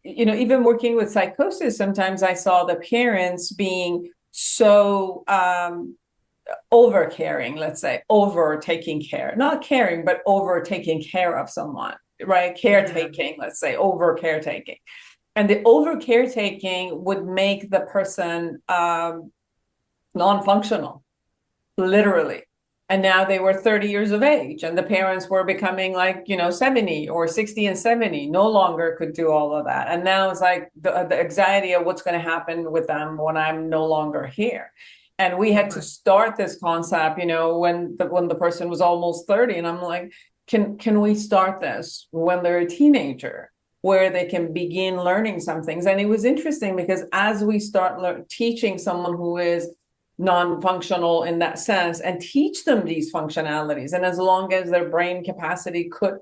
Even working with psychosis, sometimes I saw the parents being so over caring, let's say, over taking care, not caring, but over taking care of someone, right? Caretaking, let's say, over caretaking. And the over caretaking would make the person non-functional, literally. And now they were 30 years of age, and the parents were becoming like, 70 or 60 and 70, no longer could do all of that. And now it's like the anxiety of what's going to happen with them when I'm no longer here. And we had to start this concept, when the person was almost 30. And I'm like, can we start this when they're a teenager, where they can begin learning some things? And it was interesting because as we start teaching someone who is non-functional in that sense and teach them these functionalities, and as long as their brain capacity could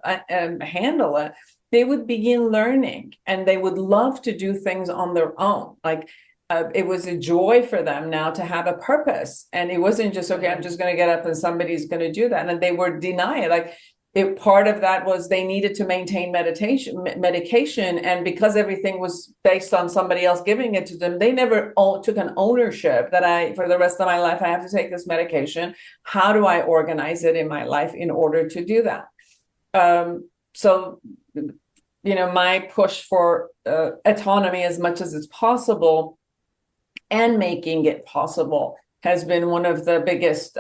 handle it, they would begin learning and they would love to do things on their own. Like it was a joy for them now to have a purpose, and it wasn't just, okay, I'm just going to get up and somebody's going to do that. And they were denied, like, part of that was they needed to maintain medication, and because everything was based on somebody else giving it to them, they never took an ownership that for the rest of my life, I have to take this medication. How do I organize it in my life in order to do that? So, my push for autonomy as much as it's possible and making it possible has been one of the biggest,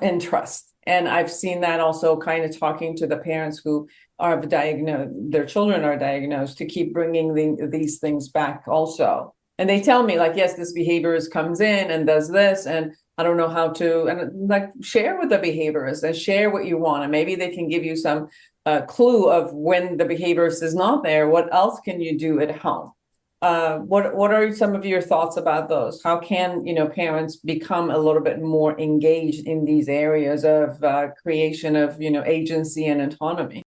interest. And I've seen that also kind of talking to the parents who are diagnosed, their children are diagnosed, to keep bringing these things back also. And they tell me, like, yes, this behaviorist comes in and does this, and I don't know how to, and like, share with the behaviorist and share what you want. And maybe they can give you some clue of when the behaviorist is not there, what else can you do at home? What are some of your thoughts about those? How can parents become a little bit more engaged in these areas of creation of agency and autonomy?